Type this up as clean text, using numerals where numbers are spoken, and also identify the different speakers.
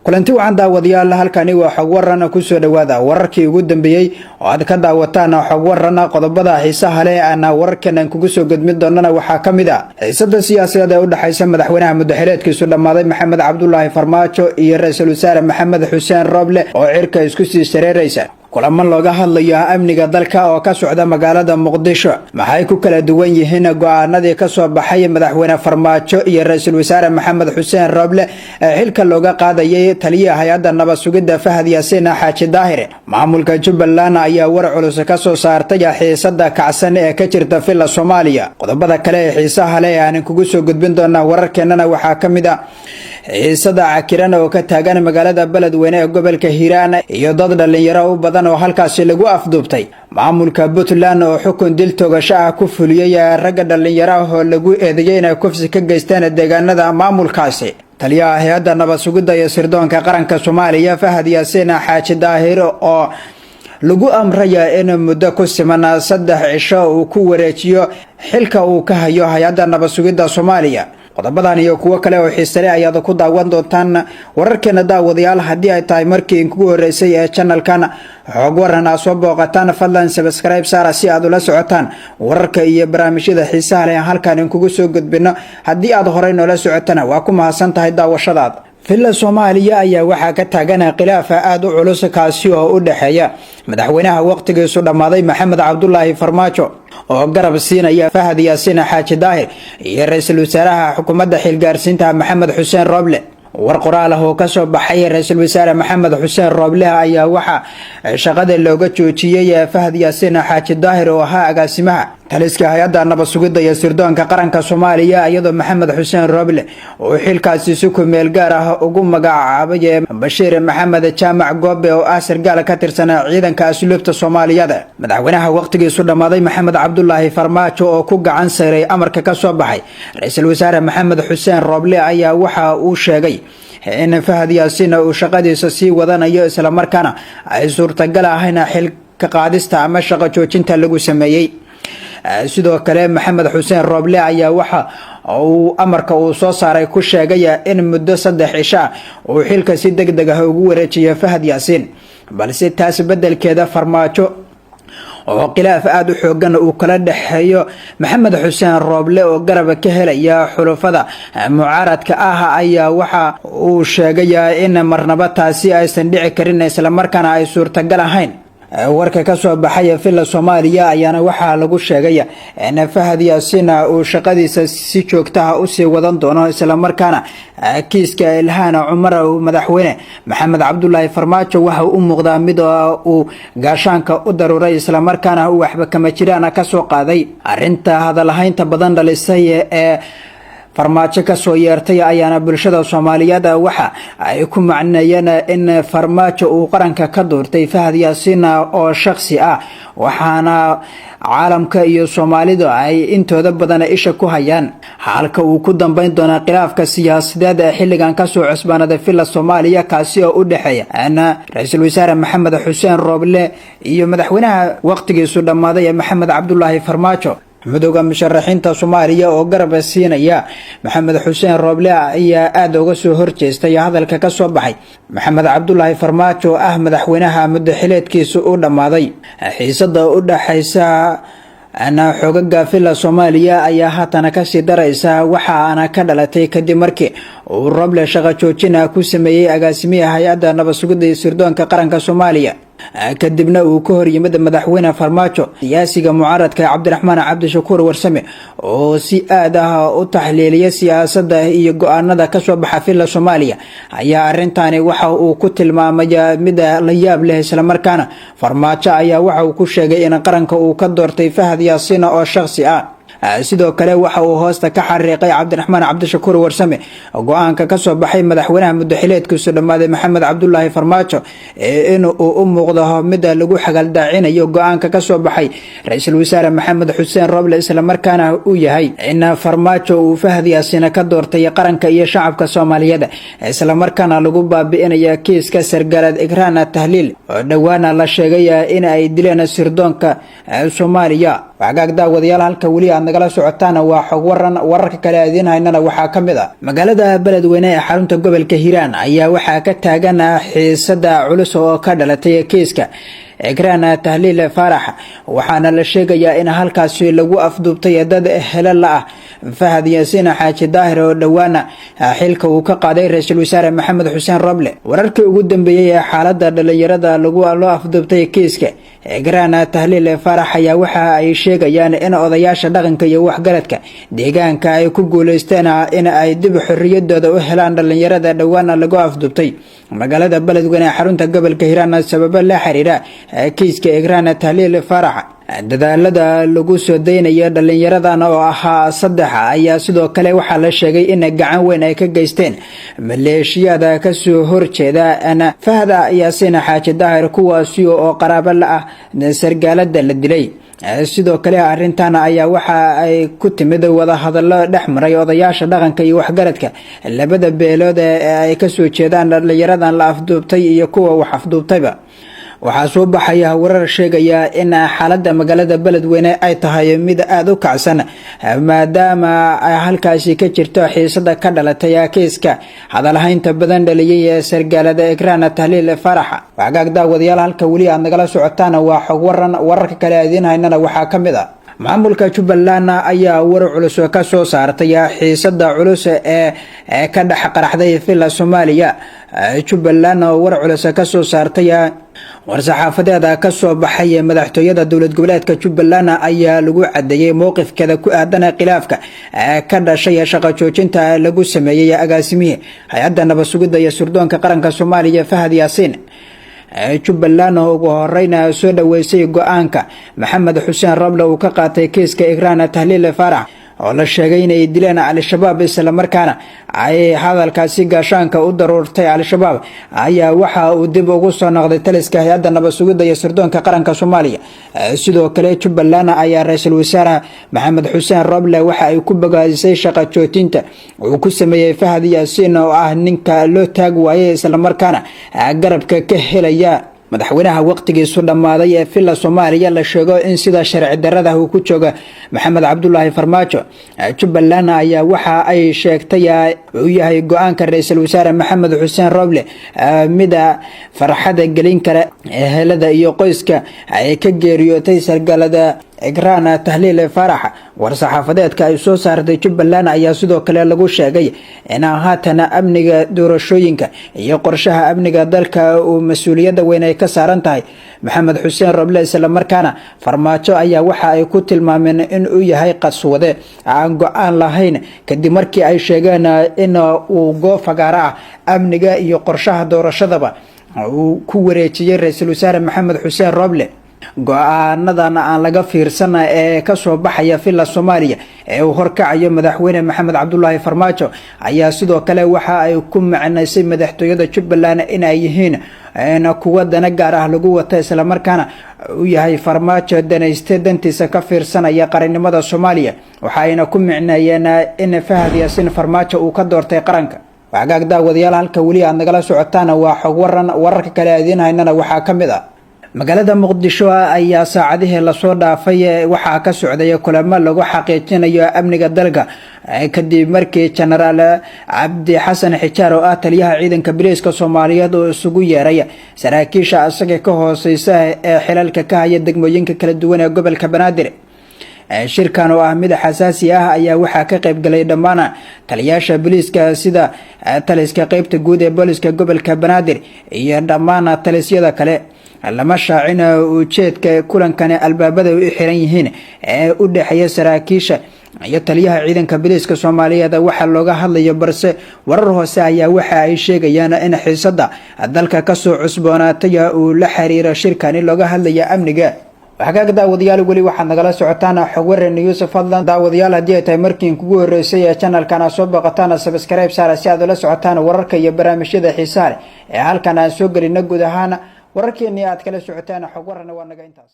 Speaker 1: kulanti waxaan daawadayaal halkani waa xog waran ku soo dhawaada wararkii ugu dambeeyay oo aad ka daawataan xog waran qodobada xiisaha leh ana wararkan kugu soo gudbin doonana waxa kamid ah xiisada siyaasadeed ee u dhaxaysa madaxweynaha muddaxileedkiisu dhamaaday Maxamed Cabdullaahi Farmaajo iyo ra'iisul wasaare Maxamed Xuseen Roble oo cirka isku sii shareeraysa kulamo looga hadlayo amniga dalka oo ka socda magaalada Muqdisho maxay ku kala duwan yihiin go'aanadii ka soo baxay madaxweyne Farmaajo iyo ra'iisul wasaare Maxamed Xuseen Roble xilka looga qaadayay taliyaha hay'adda nabad sugidda Fahad Yaasiin Xaaji Daahir maamulka Jubbaland ayaa war culus ka soo saartay xiisada kacsan ee ka jirta filla Soomaaliya qodobada kale ee xiisaha leh aan kugu soo gudbin doonaa wararkeena waxaa kamid ah xiisada cakiran oo ka taagan magaalada Beledweyne ee gobolka Hiiraan iyo dad dhalinyaro u badan oo halkaas lagu afduubtay maamulka Puntland oo xukun dil toogasho ah ku fuliyay rag dhalinyaro oo lagu eedeeyay inay kufsi ka geysteen deegaanada maamulkaasi taliyaha hay'adda nabad sugidda iyo sirdoonka qaranka Soomaaliya Fahad Yaasiin Xaaji Daahir oo lagu amraya in muddo ku siman 3 cisho uu ku wareejiyo xilka uu ka hayo hay'adda nabad sugidda Soomaaliya qodobadan iyo kuwa kale oo xiisaale ayaad ku daawan doontaan wararkeena daawadayaal haddii ay tahay markii ugu horeysay ee channelkan xog waran soo booqataan fadlan subscribe saara si aad ula socotaan wararka iyo barnaamijyada xiisaha leh halkan kugu soo gudbino haddii aad horey noola socotana waa ku mahadsan tahay daawashadaada filla Soomaaliya ayaa waxa ka taagan khilaaf aad u culus kaasi oo u dhaxeeya madaxweynaha waqtigiisu dhamaaday Maxamed Cabdullaahi Farmaajo oo garab siinaya Fahad Yaasiin Xaaji Daahir iyo ra'iisul wasaaraha xukuumadda xilgaarsiinta Maxamed Xuseen Roble war qoraal ah oo ka soo baxay ra'iisul wasaare Maxamed Xuseen Roble ayaa waxa shaqada looga joojiyay Fahad Yaasiin Xaaji Daahir oo ahaa agaasimaha taliska hay'adda nabad sugidda iyo sirdoonka qaranka Soomaaliya iyadoo Maxamed Xuseen Roble oo xilkaasi si ku meel gaar ah ugu magacaabay Bashiir Maxamed Jaamac Goobe oo ah sargaal ka tirsan ciidanka asluubta Soomaaliyeed madaxweynaha waqtigiisu dhamaaday Maxamed Cabdullaahi Farmaajo oo ku gacan saaray amarka ka soo baxay ra'iisul wasaare Maxamed Xuseen Roble ayaa waxa uu sheegay in Fahad Yaasiin uu shaqadiisa sii wadanayo isla markaana ay suurtagal ahayn xil ka qaadista ama shaqo joojinta lagu sameeyay sidoo kale Maxamed Xuseen Roble ayaa waxa uu amarka uu soo saaray ku sheegay in muddo 3 cisho uu xilka si degdeg ah ugu wareejiyo Fahad Yaasiin balse taas bedelkeeda Farmaajo oo khilaaf aad u xoogan uu kala dhaxeeyo Maxamed Xuseen Roble oo garab ka helaya xulufada mucaaradka ah ayaa waxa uu sheegay in marnaba taasi aysan dhici karin isla markaana ay suurtagal ahayn warka ka soo baxay filla Soomaaliya ayaana waxa lagu sheegay in Fahad Yaasiin uu shaqadiisa si joogto ah u sii wadan doono isla markaana kiiska Ilhaan Cumar oo madaxweyne Maxamed Cabdullaahi Farmaajo waxa uu muuqdaa mid uu gaashaanka u daruuray isla markaana uu waxba kama jiraan ka soo qaaday arinta hadalhaynta badan dhalisay ee Farmaajo ka soo yeertay ayaana bulshada Soomaaliyeed waxa ay ku macneeyeen in Farmaajo uu qaranka ka doortay Fahad Yaasiin oo shakhsi ah waxaana caalamka iyo Soomaalidu ay intooda badan isha ku hayaan halka uu ku dambeyn doono khilaafka siyaasadeed ee xilligan ka soo cusbaanada filla Soomaaliya kaasi oo u dhaxeeya ra'iisul wasaare Maxamed Xuseen Roble iyo madaxweynaha waqtigiisu dhamaaday Maxamed Cabdullaahi Farmaajo mudooga musharaxiinta Soomaaliya oo garab siinaya Maxamed Xuseen Roble ayaa aad uga soo horjeestay hadalka ka soo baxay Maxamed Cabdullaahi Farmaajo ah madaxweynaha muddaxileedkiisu u dhamaaday xiisada u dhaxaysa ana xogaga filla Soomaaliya ayaa haatan ka sii daraysa waxa ana ka dhalatay kadib markii uu Roble shaqo joojin ku sameeyay agaasimiyaha hay'adda nabad sugidda iyo sirdoonka qaranka Soomaaliya kadibna uu ka hor yimid madaxweyne Farmaajo siyaasiga mucaaradka Cabdiraxmaan Cabdishakuur Warsame oo si aad ah u taxliiliyay siyaasadda iyo go'aanada ka soo baxa filla Soomaaliya ayaa arintani waxa uu ku tilmaamay mid la yaab leh isla markaana Farmaajo ayaa waxa uu ku sheegay in qaranka uu ka doortay Fahad Yaasiin oo shakhsi ah sidoo kale waxa uu hoosta ka xariiqay Cabdiraxmaan Cabdishakuur Warsame go'aanka ka soo baxay madaxweynaha muddaxileedkiisu dhamaaday Maxamed Cabdullaahi Farmaajo in uu u muuqdo mid lagu xagal daacinayo go'aanka ka soo baxay ra'iisul wasaare Maxamed Xuseen Roble isla markaana uu yahay in Farmaajo uu Fahad Yaasiin ka doortay qaranka iyo shacabka Soomaaliyeed isla markaana lagu baabi'inayo kiiska sargaalad Ikraan Tahliil oo dhawaana la sheegay in ay dileen sirdoonka Soomaaliya wagaag daawadayaal halka weli aad nagala socotaan waa xog waran wararka kale aadiin haynana waxaa ka mid ah magaalada beledweyne ee xarunta gobolka Hiiraan ayaa waxaa ka taagan xiisada culus oo ka dhalatay kiiska Ekraan Tahliil Faarax waxaana la sheegayaa in halkaasi lagu afduubtay dad helal ah Fahad Yaasiin Xaaji Daahir oo dhawaana xilka uu ka qaaday ra'iisul wasaare Maxamed Xuseen Roble wararkii ugu dambeeyay ee xaaladda dhalinyarada lagu afduubtay kiiska Ekraan Tahliil Faarax ayaa waxa ay sheegayaan in odayaasha dhaqanka iyo waxgaradka deegaanka ay ku guuleysteen in ay dib xorriyadooda u helaan dhalinyarada dhawaana lagu afduubtay magaalada beledweyne ee xarunta gobolka Hiiraan sabab la xiriira kiiska Ekraan Tahliil Faarax dadaalada lagu soo deynaya dhalinyaradan oo ahaa 3 ayaa sidoo kale waxa la sheegay in gacan weyn ay ka geysteen maleeshiyada ka soo horjeeda ana Fahad Yaasiin Xaaji Daahir kuwaasi oo qaraabo la ah sargaalada la dilay sidoo kale arintan ayaa waxa ay ku timid wada hadallo dhexmaray odayaasha dhaqanka iyo waxgaradka labada beelood ee ay ka soo jeedaan dhalinyaradan la afduubtay iyo kuwa wax afduubtayba waxaa soo baxaya warar sheegaya in xaaladda magaalada beledweyne ay tahay mid aad u kacsan maadaama ay halkaasi ka jirto xiisada ka dhalatay kiiska hadalhaynta badan dhaliyay ee sargaalada Ekraan Tahliil Faarax wagaag daawadayaal halka weli aad nagala socotaan waa xog waran wararka kale aadiin haynana waxaa ka mid ah maamulka Jubbaland ayaa war culus ka soo saartay xiisada culus ee ka dhex qaraxday filla Soomaaliya Jubbaland war culus ka soo saartay war-saxaafadeeda ka soo baxay madaxtooyada dowlad goboleedka Jubbaland ayaa lagu cadeeyay mowqifkeeda ku aadan khilaafka ka dhashay shaqo joojinta lagu sameeyay agaasimiye hay'adda nabad sugidda iyo sirdoonka qaranka Soomaaliya Fahad Yaasiin Jubbaland ugu horeyna soo dhaweysay go'aanka Maxamed Xuseen Roble uu ka qaatay kiiska Ekraan Tahliil Faarax oo la sheegay inay dileen al-shabaab isla markaana ay hadalkaasi gaashaanka u daruurtay al-shabaab ayaa waxa uu dib ugu soo noqday taliska hay'adda nabad sugidda iyo sirdoonka qaranka Soomaaliya sidoo kale Jubbaland ayaa ra'iisul wasaare Maxamed Xuseen Roble waxa ay ku bogaadisay shaqo joojinta uu ku sameeyay Fahad Yaasiin oo ah ninka loo taag waayay isla markaana garabka ka helaya madaxweynaha waqtigiisu dhamaaday ee filla Soomaaliya la sheego in sida sharci darrada uu ku jooga Maxamed Cabdullaahi Farmaajo Jubbaland ayaa waxa ay sheegtay uu yahay go'aanka ra'iisul wasaare Maxamed Xuseen Roble mida farxada gelin kara ehelada iyo qoyska ay ka geeriyootay sargaalada Ekraan Tahliil Faarax war-saxaafadeedka ay soo saartay Jubbaland ayaa sidoo kale lagu sheegay in haatan amniga doorashooyinka iyo qorshaha amniga dalka uu mas'uuliyadda weyn ay ka saaran tahay Maxamed Xuseen Roble isla markaana Farmaajo ayaa waxa ay ku tilmaameen in uu yahay qaswade aan go'aan lahayn kadib markii ay sheegeen in uu goofagaara amniga iyo qorshaha doorashadaba uu ku wareejiyay ra'iisul wasaare Maxamed Xuseen Roble go'aanadan aan laga fiirsan ee ka soo baxaya filla Soomaaliya ee uu horkacayo madaxweyne Maxamed Cabdullaahi Farmaajo ayaa sidoo kale waxa ay ku macnaysay madaxtooyada Jubbaland in ay yihiin kuwa dana gaar ah lagu wato isla markaana uu yahay Farmaajo danayste dantiisa ka fiirsanaya qarannimada Soomaaliya waxayna ku macnaayeen in Fahad Yaasiin Farmaajo uu ka doortay qaranka wagaag daawadayaal halka weli aad nagala socotaan waa xog waran wararka kale aadiin haynana waxaa ka mid ah magaalada Muqdisho ayaa saacadihii la soo dhaafay waxa ka socday kulamo lagu xaqiijinayo amniga dalka kadib markii Generaal Cabdi Xasan Xijaar oo taliyaha ciidanka booliiska Soomaaliyeed oo isugu yeeray saraakiisha asaga ka hooseysa ee xilalka ka haya degmooyinka kala duwan ee gobolka Banaadir shirkan oo ah mid xasaasi ah ayaa waxa ka qayb galay dhammaan taliyaasha booliiska sida taliska qaybta guud ee booliiska gobolka Banaadir iyo dhammaan talisyada kale lama shaacin ujeedka kulankan albaabada u xiran yihiin ee u dhaxeeya saraakiisha iyo taliyaha ciidanka booliiska Soomaaliyeed waxa looga hadlayo balse warar hoose ayaa waxa ay sheegayaan in xiisada dalka ka soo cusboonaatay uu la xiriiro shirkan looga hadlayo amniga waxaad daawadayaal wali waxaad nagala socotaan xog waran news fadlan daawadayaal hadii ay tahay markii kugu horeysay ee channelkan soo baqataan subscribe saara si aad ula socotaan wararka iyo barnaamijyada xiisaha ee halkan aan soo galino guud ahaan wararkeena aad kala socotaan xog waran waa naga intaas